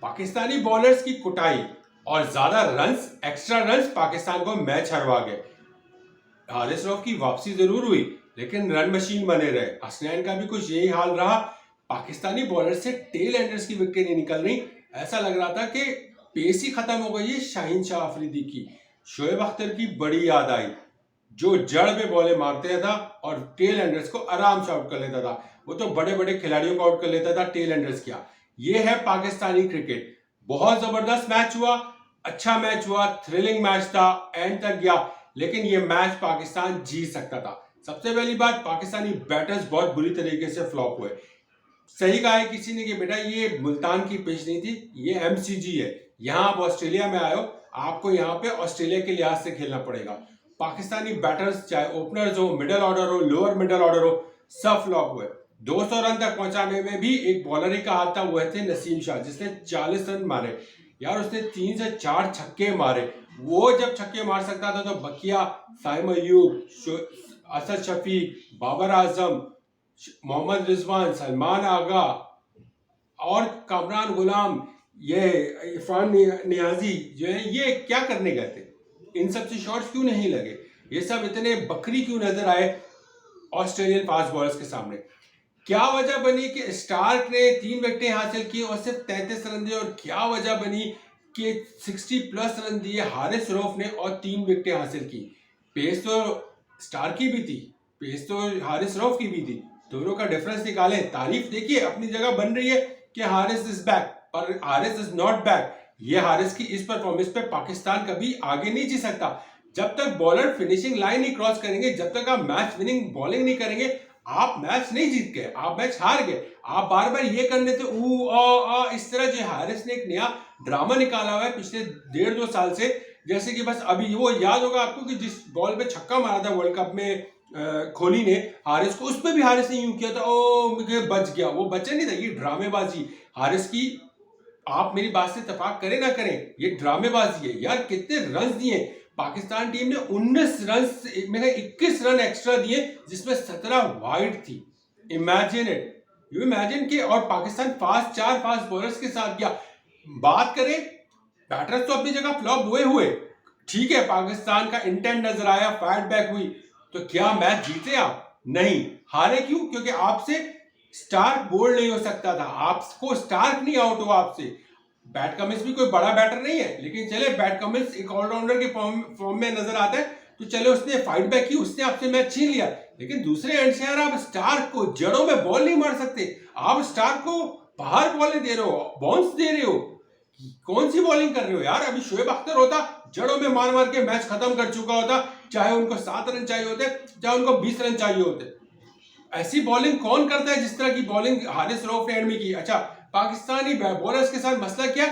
Pakistani bowlers की कुटाई और ज्यादा रन्स, एक्स्ट्रा रन्स पाकिस्तान को मैच हरवा गए। हारिस रऊफ की वापसी जरूर हुई लेकिन रन मशीन बने रहे। हसनैन का भी कुछ यही हाल रहा। पाकिस्तानी बॉलर से टेल एंडर्स की विकेट नहीं निकल रही। ऐसा लग रहा था कि पेस ही खत्म हो गई है शाहीन शाह अफरीदी की। शोएब अख्तर की बड़ी याद आई जो जड़ में बॉलें मारते था और टेल एंडर्स को आराम से आउट कर लेता था। वो तो बड़े बड़े खिलाड़ियों को आउट कर लेता था, टेल एंडर्स क्या। ये है पाकिस्तानी क्रिकेट। बहुत जबरदस्त मैच हुआ, अच्छा मैच हुआ, थ्रिलिंग मैच था, एंड तक गया, लेकिन ये मैच पाकिस्तान जीत सकता था। सबसे पहली बात, पाकिस्तानी बैटर्स बहुत बुरी तरीके से फ्लॉप हुए। सही कहा है किसी ने कि बेटा ये मुल्तान की पिच नहीं थी, ये एमसीजी है। यहां आप ऑस्ट्रेलिया में आए हो, आपको यहाँ पे ऑस्ट्रेलिया के लिहाज से खेलना पड़ेगा। पाकिस्तानी बैटर्स चाहे ओपनर्स हो, मिडिल ऑर्डर हो, लोअर मिडिल ऑर्डर हो, सब फ्लॉप हुए। 200 रन तक पहुंचाने में भी एक बॉलर ही का हाथ था, वो थे नसीम शाह, जिसने 40 रन मारे। यार उसने 3 से 4 छक्के मारे। वो जब छक्के मार सकता था तो बकिया, साइम अयूब, असद शफीक, बाबर आजम, मोहम्मद रिजवान, सलमान आगा और कामरान गुलाम, ये इरफान नियाजी जो है, ये क्या करने गए थे? इन सब से शॉट्स क्यों नहीं लगे? ये सब इतने बकरी क्यों नजर आए ऑस्ट्रेलियन फास्ट बॉलर्स के सामने? क्या वजह बनी कि स्टार्क ने 3 विकेटें हासिल की और सिर्फ 33 रन दिए? और क्या वजह बनी कि 60+ रन दिए हारिस रऊफ ने और 3 विकेटें हासिल की? पेस तो स्टार्क की भी थी, पेस तो हारिस रऊफ की भी थी। दोनों का डिफरेंस निकालें। तारीफ देखिए अपनी जगह बन रही है कि हारिस इज बैक, पर हारिस इज नॉट बैक। ये हारिस की इस परफॉर्मेंस पे पाकिस्तान कभी आगे नहीं जी सकता। जब तक बॉलर फिनिशिंग लाइन नहीं क्रॉस करेंगे, जब तक आप मैच विनिंग बॉलिंग नहीं करेंगे, आप मैच नहीं जीत गए, आप मैच हार गए। आप बार बार ये करने थे इस तरह जो हारिस ने एक नया ड्रामा निकाला हुआ है पिछले 1.5-2 साल से। जैसे कि बस अभी वो याद होगा आपको कि जिस बॉल पे छक्का मारा था वर्ल्ड कप में कोहली ने हारिस को, उस पर भी हारिस ने यूं किया था, मुझे बच गया। वो बचा नहीं था, ये ड्रामेबाजी हारिस की। आप मेरी बात से इत्तेफाक करें ना करें, ये ड्रामेबाजी है यार। कितने रन दिए पाकिस्तान टीम ने? 19 रन में 21 रन एक्स्ट्रा दिए, जिसमें 17 वाइड थी। इमेजिन इट, यू इमेजिन के। और पाकिस्तान 4 फास्ट बॉलर्स के साथ गया। बात करें, बैटर्स तो अपनी जगह फ्लॉप हुए हुए, ठीक है, पाकिस्तान का इंटेंट नजर आया, फाइट बैक हुई, तो क्या मैच जीते आप? नहीं, हारे क्यों? क्योंकि आपसे स्टार्क बोल्ड नहीं हो सकता था, आपको स्टार्क नहीं आउट हुआ आपसे। बैट कमिंस भी कोई बड़ा बैटर नहीं है, लेकिन चले बैट कमिंस एक ऑलराउंडर के फॉर्म में नजर आता है, तो चले उसने फाइट बैक की, उसने आपसे मैच छीन लिया। लेकिन दूसरे एंड से यार आप स्टार्क को जड़ों में बॉल नहीं मार सकते। आप स्टार्क को बाहर बॉलें दे रहे हो, बाउंस दे रहे हो, कौन सी बॉलिंग कर रहे हो यार? अभी शोएब अख्तर होता, जड़ों में मार मार के मैच खत्म कर चुका होता, चाहे उनको 7 रन चाहिए होते, चाहे उनको 20 रन चाहिए होते। ऐसी बॉलिंग कौन करता है जिस तरह की बॉलिंग हारिस रऊफ ने एंड में की? अच्छा, पाकिस्तानी बॉलर्स के साथ मसला क्या?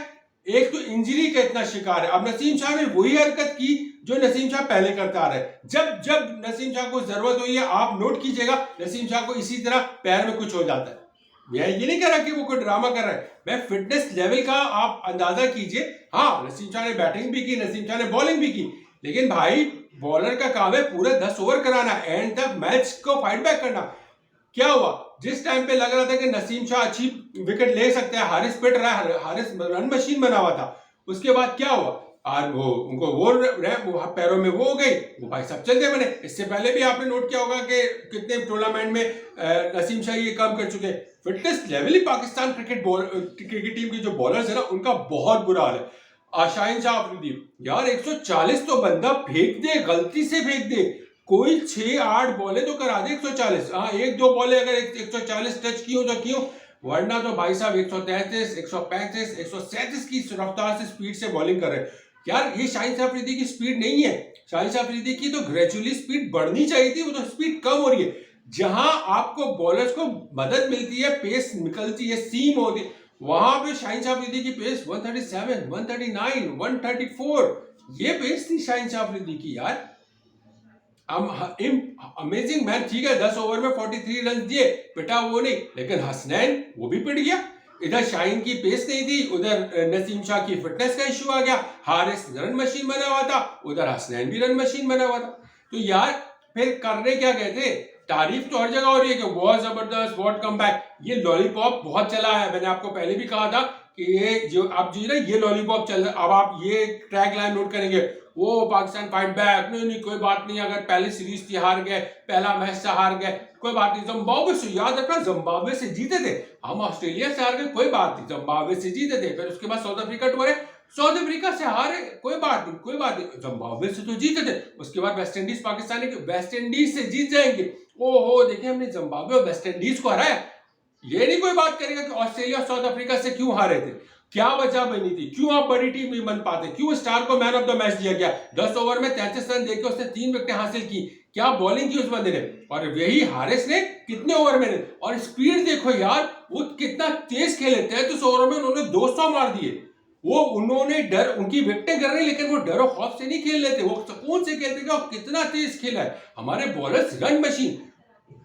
एक तो इंजरी का इतना शिकार है। अब नसीम शाह ने वही हरकत की जो नसीम शाह पहले करता आ रहा है। जब जब नसीम शाह को जरूरत हुई है, आप नोट कीजिएगा, नसीम शाह को इसी तरह पैर में कुछ हो जाता है। मैं ये नहीं कह रहा कि वो कोई ड्रामा कर रहा है, मैं फिटनेस लेवल का आप अंदाजा कीजिए। हाँ, नसीम शाह ने बैटिंग भी की, नसीम शाह ने बॉलिंग भी की, लेकिन भाई बॉलर का काम है पूरे 10 ओवर कराना, एंड तक मैच को फाइट बैक करना। क्या हुआ? जिस टाइम पे लग रहा था कि नसीम शाह अच्छी विकेट ले सकता है, हारिस पिट रहा है, हारिस रन मशीन बना हुआ था, उसके बाद क्या हुआ? और वो उनको वो पैरों में वो हो गई, वो भाई सब चलते बने। इससे पहले भी आपने नोट किया होगा कि कितने टूर्नामेंट में नसीम शाह ये काम कर चुके हैं। फिटनेस लेवल ही पाकिस्तान क्रिकेट टीम की जो बॉलर्स है ना, उनका बहुत बुरा हाल है। शाहीन शाह अफरीदी यार 140 तो बंदा फेंक दे, गलती से फेंक दे, कोई 6-8 बॉले तो करा दे 140। हाँ, 1-2 बॉले अगर 140 टच की हो तो की हो, वरना तो भाई साहब 133, 135, 137 की रफ्तार से स्पीड से बॉलिंग कर रहे हैं। यार ये शाहीन शाह अफरीदी की स्पीड नहीं है। शाहीन शाह अफरीदी की तो ग्रेजुअली स्पीड बढ़नी चाहिए थी, वो तो स्पीड कम हो रही है। जहां आपको बॉलर्स को मदद मिलती है, पेस निकलती है, सीम होती है, वहां पे शाहीन शाह अफरीदी की पेस 137, 139, 134, ये पेस थी शाहीन शाह अफरीदी की यार। अमेजिंग मैन, ठीक है, 10 ओवर में 43 रन दिए, पिटा वो नहीं, लेकिन हसनैन वो भी पिट गया। इधर शाहीन की पेस नहीं थी, उधर नसीम शाह की फिटनेस का इश्यू आ गया, हारिस रन मशीन बना हुआ था, उधर हसनैन भी रन मशीन बना हुआ था। तो यार फिर करने क्या गए थे? तारीफ तो हर जगह हो रही है कि बहुत जबरदस्त, व्हाट कम बैक, ये लॉलीपॉप बहुत चला है। मैंने आपको पहले भी कहा था कि ये जो आप जो ना ये लॉलीपॉप चल रहा, अब आप ये ट्रैक लाइन नोट करेंगे, वो पाकिस्तान फाइट बैक, नहीं नहीं कोई बात नहीं, अगर पहली सीरीज थी हार गए, पहला मैच से हार गए, कोई बात नहीं, जिम्बाब्वे से, याद रखना जिम्बाब्वे से जीते थे हम, ऑस्ट्रेलिया से हार गए कोई बात नहीं, जिम्बाब्वे से जीते थे, फिर उसके बाद साउथ अफ्रीका टूर है, साउथ अफ्रीका से हारे कोई बात नहीं, कोई बात नहीं, जिम्बाब्वे से तो जीते थे, उसके बाद वेस्ट इंडीज पाकिस्तान के वेस्ट इंडीज से जीत जाएंगे, ओहो देखिए हमने जिम्बाब्वे और वेस्ट इंडीज को हराया। ये नहीं कोई बात करेगा कि ऑस्ट्रेलिया और साउथ अफ्रीका से क्यों हारे थे, क्या वजह बनी थी, क्यों आप बड़ी टीम नहीं बन पाते, क्यों स्टार को मैन ऑफ द मैच दिया गया, 10 ओवर में 33 रन देकर उसने 3 विकेटें हासिल की, क्या बॉलिंग की उस बंदे ने, और यही हारिस ने कितने ओवर में, और स्पीड देखो यार, वो कितना तेज खेले, 33 ओवर में उन्होंने 200 मार दिए, वो उन्होंने डर, उनकी विकेटें कर रही लेकिन वो डर खौफ से नहीं खेल रहे थे, वो सुकून से खेलते थे, और कितना तेज खेला है हमारे बॉलर्स, रन मशीन,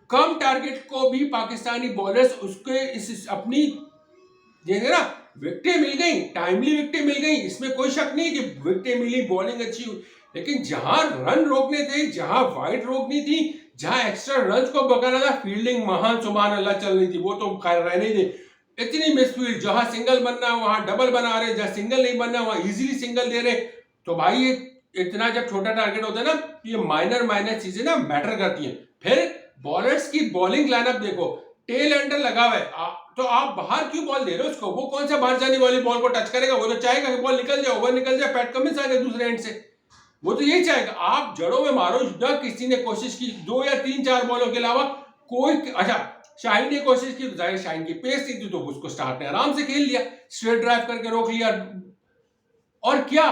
कम टारगेट को भी पाकिस्तानी बॉलर्स उसके इस अपनी देखे ना, विकेटें मिल गई, टाइमली विकेटें मिल गई, इसमें कोई शक नहीं कि विकेटें मिली, बॉलिंग अच्छी हुई, लेकिन जहां रन रोकने थे, जहां वाइड रोकनी थी, जहां एक्स्ट्रा रन को बगाना था, फील्डिंग महान सुभान अल्लाह चल रही थी, वो तो खैर रहने दे, इतनी मिसफील्ड, जहां सिंगल बनना वहां डबल बना रहे, जहां सिंगल नहीं बनना वहां इजीली सिंगल दे रहे, तो भाई ये इतना जब छोटा टारगेट होता है ना, ये माइनर माइनर चीजें ना मैटर करती हैं। फिर बॉलर्स की बॉलिंग लाइनअप देखो, टेल एंडर लगा हुआ है, तो आप बाहर क्यों बॉल दे रहे हो उसको, वो कौन सा बाहर जाने वाली बॉल को टच करेगा, वो तो चाहेगा कि बॉल निकल जाए, ओवर निकल जाए, पैट कमिंस आ जाए दूसरे एंड से, वो तो यही चाहेगा, आप जड़ों में मारो, न किसी ने कोशिश की 2 या 3-4 बॉलों के अलावा कोई, अच्छा शाहीन ने कोशिश की, जाहिर शाहीन की पेस नहीं थी, तो उसको स्टार्ट ने आराम से खेल लिया, स्ट्रेट ड्राइव करके रोक लिया, और क्या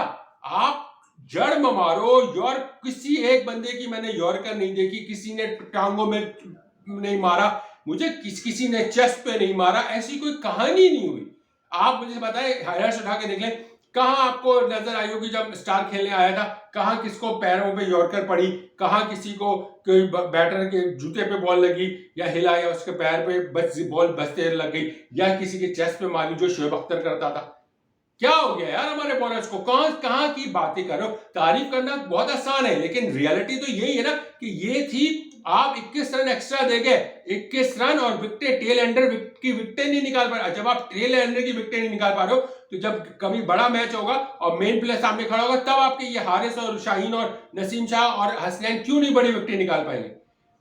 आप जड़ में मारो, यॉर्क किसी एक बंदे की मैंने यॉर्कर नहीं देखी, किसी ने टांगों में नहीं मारा, मुझे किसी ने चेस्ट पे नहीं मारा, ऐसी कोई कहानी नहीं हुई। आप मुझे बताएं, हाइलाइट्स उठा के देख लें, कहां आपको नजर आई होगी जब स्टार खेलने आया था, कहां किसको पैरों पे यॉर्कर पड़ी, कहां किसी को कोई बैटर के जूते पे बॉल लगी या हिला, या उसके पैर पे बॉल बचते लग गई, या किसी के चेस्ट पे मारी जो शोएब अख्तर करता था, क्या हो गया यार हमारे बॉलर्स को, कहां की बातें करो, तारीफ करना बहुत आसान है, लेकिन रियलिटी तो यही है ना कि ये थी, आप 21 रन एक्स्ट्रा दे गए, 21 रन और विकेटें, टेल एंडर की विकेटें नहीं निकाल पा रहे, जब आप टेल एंडर की विकेटें नहीं निकाल पा रहे हो, तो जब कभी बड़ा मैच होगा और मेन प्लेयर सामने खड़ा होगा, तब आपके ये हारिस और शाहीन और नसीम शाह और हसनैन क्यों नहीं बड़ी विकेटें निकाल पाएंगे,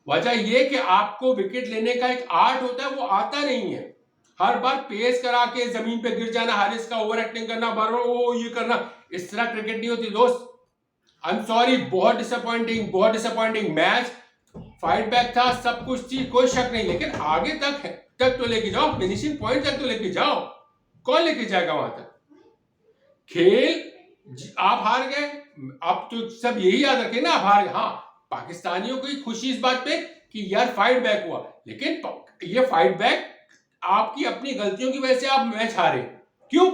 वजह यह कि आपको विकेट लेने का एक आर्ट होता है, वो आता नहीं है, हर बार पेस करा के जमीन पे गिर जाना, हारिस का ओवर एक्टिंग करना, बार बार वो ये करना, इस तरह क्रिकेट नहीं होती दोस्त, आई एम सॉरी, बहुत डिसअपॉइंटिंग मैच, फाइट बैक था, सब कुछ थी, कोई शक नहीं, लेकिन आगे तक तो लेके जाओ, फिनिशिंग पॉइंट तक तो लेके जाओ, कौन लेके जाएगा वहां तक, खेल आप हार गए, अब तो सब यही याद रखें ना, आप हार गए, हाँ पाकिस्तानियों की खुशी इस बात पे कि यार फाइट बैक हुआ, लेकिन ये फाइट बैक आपकी अपनी गलतियों की वजह से आप मैच हारे, क्यों,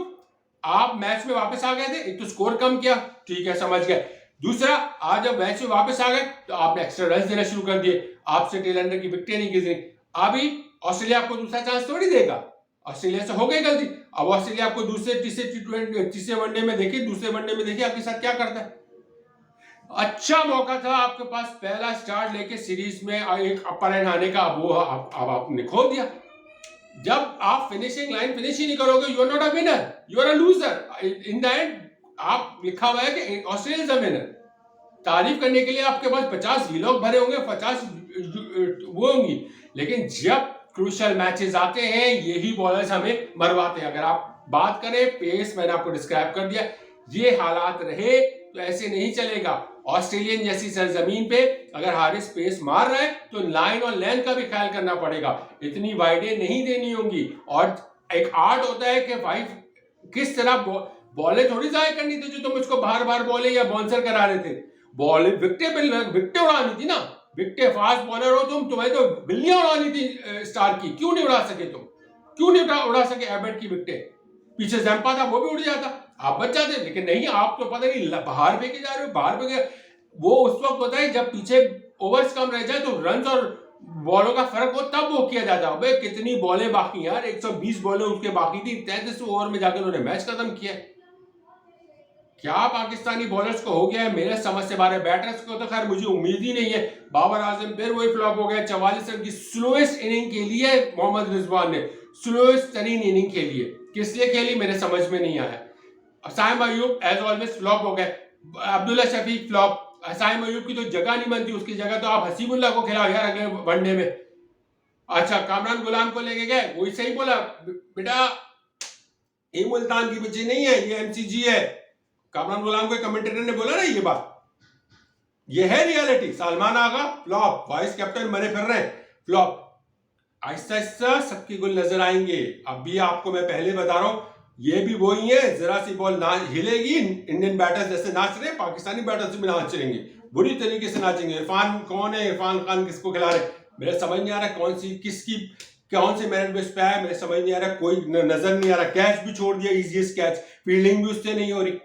आप मैच में वापस आ गए थे, एक तो स्कोर कम किया, ठीक है समझ गए, दूसरा आज जब मैच में वापस आ गए तो आपने एक्स्ट्रा रन देना शुरू कर दिए, आपसे टेल एंडर की विकेटें नहीं गिरी, अभी ऑस्ट्रेलिया आपको दूसरा चांस थोड़ी देगा, ऑस्ट्रेलिया से हो गई गलती, अब ऑस्ट्रेलिया आपको दूसरे तीसरे वनडे में देखिए, दूसरे वनडे में देखिए आपके साथ क्या करता है, अच्छा मौका था आपके पास पहला स्टार्ट लेके सीरीज में एक अपर एंड आने का, अब आपने खो दिया, जब आप फिनिशिंग लाइन फिनिश ही नहीं करोगे, you are not a winner, you are a loser, in the end आप लिखा हुआ है कि ऑस्ट्रेलिया इज अ विनर, तारीफ करने के लिए आपके पास 50 लोग भरे होंगे, 50 वो होंगी, लेकिन जब क्रूशियल मैचेस आते हैं यही बॉलर्स हमें मरवाते हैं, अगर आप बात करें पेस, मैंने आपको डिस्क्राइब कर दिया, ये हालात रहे तो ऐसे नहीं चलेगा, ऑस्ट्रेलियन जैसी सरजमीन पे अगर हारिस पेस मार रहा है तो लाइन और लेंथ का भी ख्याल करना पड़ेगा, इतनी वाइडें नहीं देनी होंगी, और एक आर्ट होता है कि भाई किस तरह बॉलें थोड़ी जाया करनी थी जो तुम उसको बार बार बॉले या बाउंसर करा रहे थे, बॉल विकेटें उड़ानी थी ना, विकेटें, फास्ट बॉलर हो तुम्हें तो बिल्लियां उड़ानी थी स्टार की, क्यों नहीं उड़ा सके तुम, क्यों नहीं उड़ा सके एबर्ट की विकेटें, पीछे जंपा था वो भी उड़ जाता, आप बच जाते, लेकिन नहीं, आप तो पता नहीं बाहर फेंके जा रहे हो, बाहर फेंके, वो उस वक्त होता है जब पीछे ओवर्स कम रह जाए तो रन और बॉलों का फर्क हो, तब वो किया जाता है, भाई कितनी बॉलें बाकी यार, 120 बॉलें उसके बाकी थी, 33 ओवर में जाकर उन्होंने मैच खत्म किया, क्या पाकिस्तानी बॉलर्स को हो गया है, मेरे समझ से बाहर है, बैटर्स को तो खैर मुझे उम्मीद ही नहीं है, बाबर आजम फिर वही फ्लॉप हो गया, 44 रन की स्लोएस्ट इनिंग के लिए मोहम्मद रिजवान ने, स्लोएस्ट तरीन इनिंग के लिए, किस लिए खेली मेरे समझ में नहीं आया। Saim Ayub as always flop हो गए, अब्दुल्ला शफीक फ्लॉप, साइम अयूब की तो जगह नहीं बनती, उसकी जगह तो आप हसीबुल्ला को खिलाओ यार अगले वनडे में। अच्छा कामरान गुलाम को लेके गए, वही सही बोला बेटा, ये मुल्तान की पिच नहीं है, ये एमसीजी है। कामरान गुलाम को कमेंटेटर ने बोला ना ये बात, ये है रियलिटी। सलमान आगा फ्लॉप, वाइस कैप्टन बने फिर रहे फ्लॉप। आहिस्ता आहिस्ता सबके गुल नजर आएंगे। अभी आपको मैं पहले बता रहा हूं, ये भी वही है, जरा सी बॉल ना हिलेगी, इंडियन बैटर्स जैसे नाच रहे पाकिस्तानी बैटर्स भी नाचेंगे, बुरी तरीके से नाचेंगे। इरफान कौन है, इरफान खान किसको खिला रहे, मेरे समझ नहीं आ रहा कौन से मेरिट बेस पे है, मेरे समझ नहीं आ रहा, कोई नजर नहीं आ रहा। कैच भी छोड़ दिया, इजीएस्ट कैच, फील्डिंग भी उससे नहीं हो रही।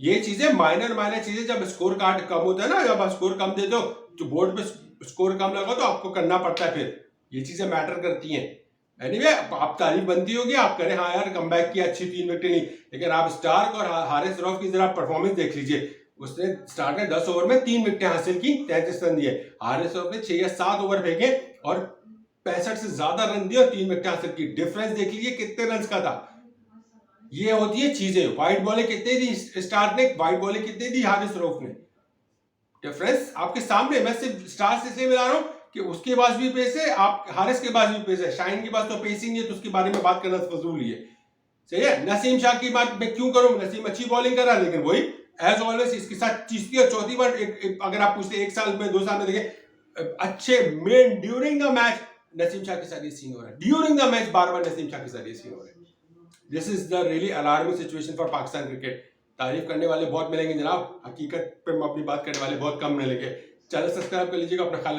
ये चीजें माइनर चीजें, जब स्कोर कार्ड कम होता है ना, जब आप स्कोर कम देते हो तो बोर्ड पे स्कोर कम लगा तो आपको करना पड़ता है, फिर ये चीजें मैटर करती हैं। एनीवे आप तारीफ बनती होगी, आप करें हाँ यार कमबैक किया, अच्छी 3 विकेट ली, लेकिन आप स्टार्क और हारिस रऊफ की जरा परफॉर्मेंस देख लीजिए। उसने स्टार्क ने 10 ओवर में 3 विकेटें हासिल की, 33 रन दिए। हारिस रऊफ ने 6 या 7 ओवर फेंके और 65 से ज्यादा रन दिए और 3 विकेटें हासिल की। डिफरेंस देख लीजिए कितने रन का था। ये होती है चीजें। वाइट बॉलें कितने दी स्टार्क ने, वाइट बॉलें कितने दी हारिस रऊफ ने, डिफरेंस आपके सामने। मैं सिर्फ स्टार से इसलिए मिला रहा हूं कि उसके पास भी पेस है, आप हारिस के पास भी पेस है, शाहीन के पास तो पेस ही नहीं है, तो उसके बारे में बात करना फजूल ही है। सही है। नसीम शाह की बात मैं क्यों करूं, नसीम अच्छी बॉलिंग कर रहा है, लेकिन वही एज ऑलवेज इसके साथ तीसरी और चौथी बार अगर आप पूछते 1 साल में 2 साल में देखें अच्छे main during the match Naseem Shah के साथ ये सीन हो रहा है, ड्यूरिंग द मैच बार बार नसीम शाह के साथ ये सीन हो रहा है। This is the really alarming situation for Pakistan cricket. तारीफ करने वाले बहुत मिलेंगे जनाब, हकीकत पे अपनी बात करने वाले बहुत कम मिलेंगे। चैनल सब्सक्राइब कर लीजिएगा, अपना ख्याल